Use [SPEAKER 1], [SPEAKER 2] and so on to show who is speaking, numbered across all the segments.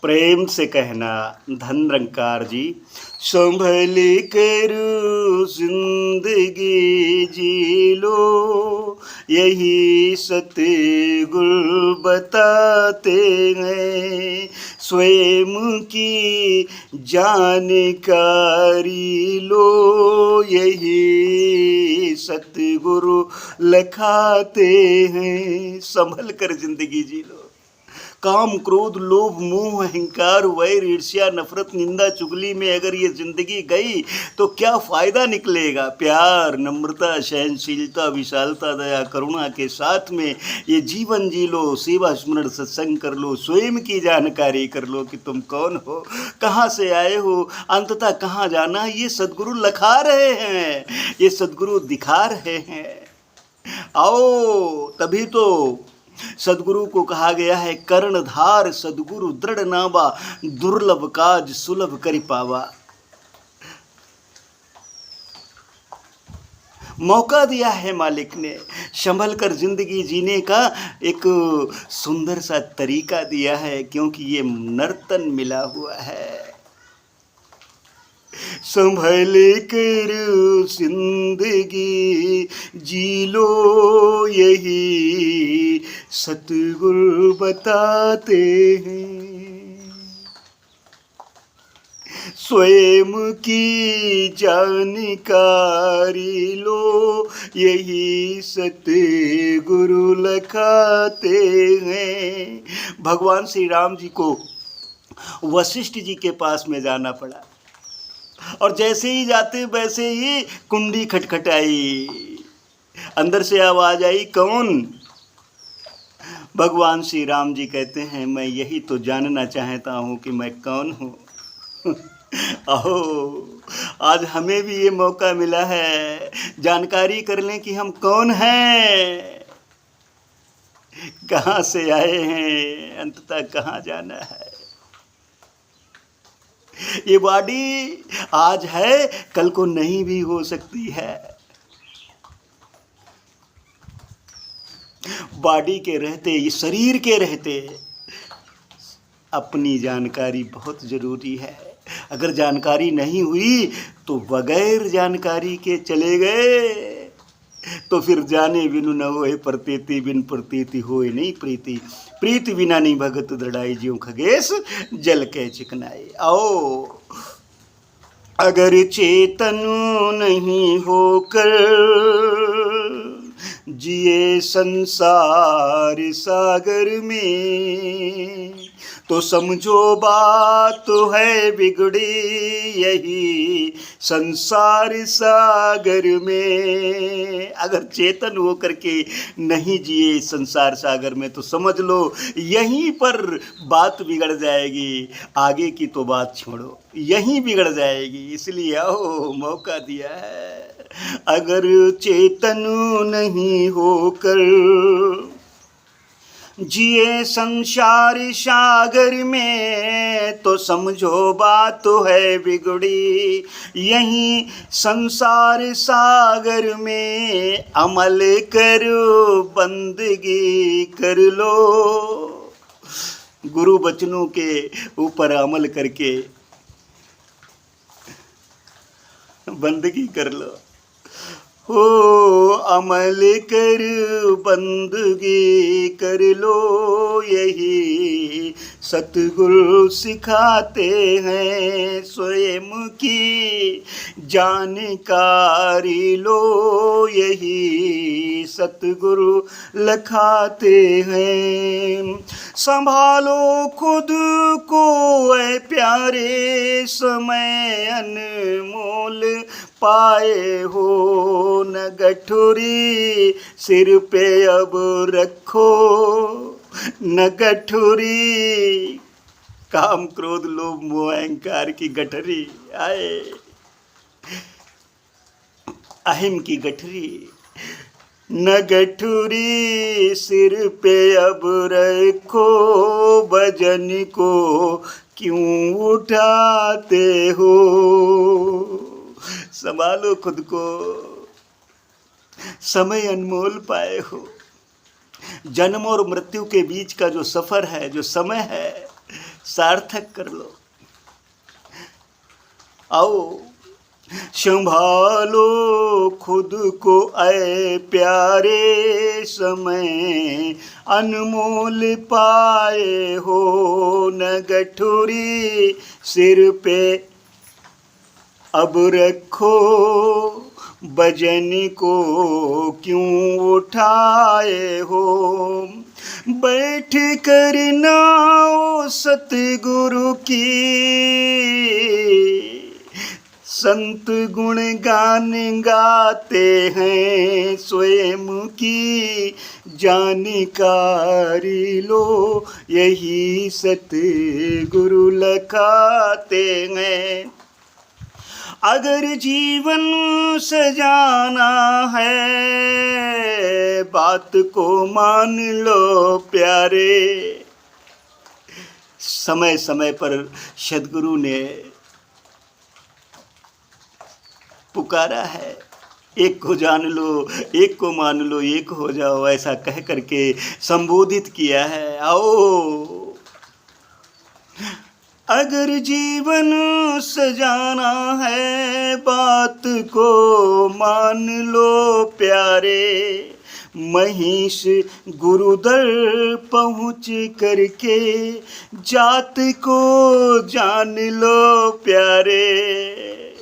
[SPEAKER 1] प्रेम से कहना धनरंकार जी। संभल कर जिंदगी जी लो, यही सतगुरु बताते हैं। स्वयं की जानकारी लो, यही सतगुरु लखाते हैं। संभल कर जिंदगी जी लो। काम क्रोध लोभ मोह अहंकार वैर ईर्ष्या नफरत निंदा चुगली में अगर ये जिंदगी गई तो क्या फायदा निकलेगा। प्यार नम्रता सहनशीलता विशालता दया करुणा के साथ में ये जीवन जी लो। सेवा स्मरण सत्संग कर लो, स्वयं की जानकारी कर लो कि तुम कौन हो, कहाँ से आए हो, अंततः कहाँ जाना। ये सदगुरु लखा रहे हैं, ये सदगुरु दिखा रहे हैं। आओ, तभी तो सदगुरु को कहा गया है, कर्णधार सदगुरु दृढ़ नावा, दुर्लभ काज सुलभ करि पावा। मौका दिया है मालिक ने, संभल कर जिंदगी जीने का एक सुंदर सा तरीका दिया है, क्योंकि ये नर्तन मिला हुआ है। संभल कर जिंदगी जी लो, यही सतगुरु बताते हैं। स्वयं की जानकारी लो, यही सतगुरु लखाते हैं। भगवान श्री राम जी को वशिष्ठ जी के पास में जाना पड़ा, और जैसे ही जाते वैसे ही कुंडी खटखटाई। अंदर से आवाज आई, कौन? भगवान श्री राम जी कहते हैं, मैं यही तो जानना चाहता हूँ कि मैं कौन हूँ। आओ, आज हमें भी ये मौका मिला है, जानकारी कर लें कि हम कौन हैं, कहाँ से आए हैं, अंततः कहाँ जाना है। ये बॉडी आज है, कल को नहीं भी हो सकती है। बॉडी के रहते, ये शरीर के रहते अपनी जानकारी बहुत ज़रूरी है। अगर जानकारी नहीं हुई तो बगैर जानकारी के चले गए तो फिर जाने बिनु न होए प्रतीति, बिन प्रतीति होए नहीं प्रीति। प्रीति बिना नहीं भगत दृढ़ाई, ज्यों खगेश जल के चिकनाई। आओ, अगर चेतन नहीं होकर जिए संसार सागर में, तो समझो बात है बिगड़ी यही संसार सागर में। अगर चेतन हो करके नहीं जिए संसार सागर में तो समझ लो यहीं पर बात बिगड़ जाएगी। आगे की तो बात छोड़ो, यहीं बिगड़ जाएगी। इसलिए आओ, मौका दिया है। अगर चेतन नहीं होकर जिए संसार सागर में, तो समझो बात तो है बिगड़ी यहीं संसार सागर में। अमल करो बंदगी कर लो, गुरु बचनों के ऊपर अमल करके बंदगी कर लो। हो अमल कर बंदगी कर लो, यही सतगुरु सिखाते हैं। स्वयं की जानकारी लो, यही सतगुरु लखाते हैं। संभालो खुद को ऐ प्यारे, समय अनमोल पाए हो। न गठुरी सिर पे अब रखो, न गठुरी काम क्रोध लोभ मोह अहंकार की गठरी आए, अहम की गठरी। न गठुरी सिर पे अब रखो, भजन को क्यों उठाते हो। संभालो खुद को, समय अनमोल पाए हो। जन्म और मृत्यु के बीच का जो सफ़र है, जो समय है, सार्थक कर लो। आओ संभालो खुद को ऐ प्यारे, समय अनमोल पाए हो न गठुरी सिर पे अब रखो, भजन को क्यों उठाए हो, बैठ कर नाओ सतगुरु की, संत गुण गान गाते हैं, स्वयं की जानकारी लो, यही सतगुरु लखाते हैं। अगर जीवन सजाना है, बात को मान लो प्यारे। समय समय पर सद्गुरु ने पुकारा है, एक को जान लो, एक को मान लो, एक हो जाओ, ऐसा कह करके संबोधित किया है। आओ अगर जीवन सजाना है, बात को मान लो प्यारे, महिष गुरुदर पहुँच करके जात को जान लो प्यारे।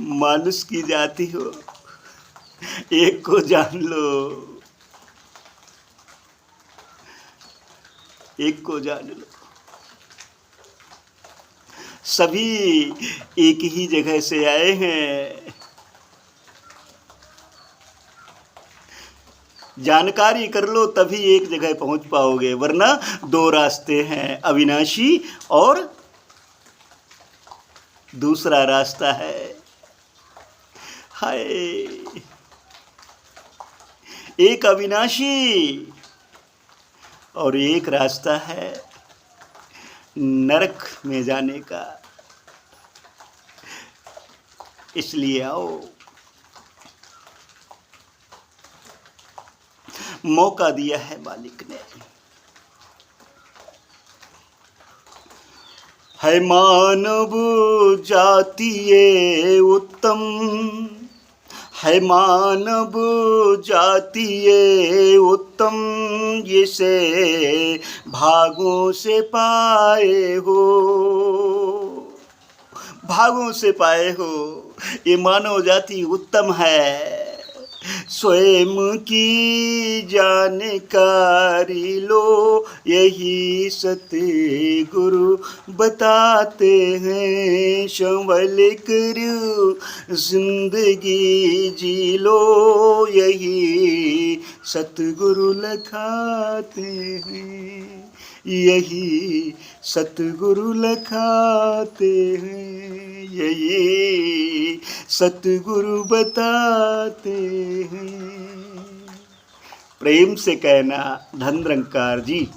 [SPEAKER 1] मानुष की जाति हो, एक को जान लो, एक को जान लो। सभी एक ही जगह से आए हैं, जानकारी कर लो तभी एक जगह पहुंच पाओगे, वरना दो रास्ते हैं, अविनाशी और दूसरा रास्ता है। हाय, एक अविनाशी और एक रास्ता है नरक में जाने का। इसलिए आओ, मौका दिया है मालिक ने। है मानव जाति ये उत्तम, है मानव जाति ये उत्तम, जिसे भागों से पाए हो, भागों से पाए हो। ये मानव जाति उत्तम है, स्वयं की जानकारी लो, यही सतगुरु बताते हैं। संभल कर जिंदगी जी लो, यही सतगुरु लखाते हैं, यही सतगुरु लखाते हैं, यही सतगुरु बताते हैं। प्रेम से कहना धन निरंकार जी।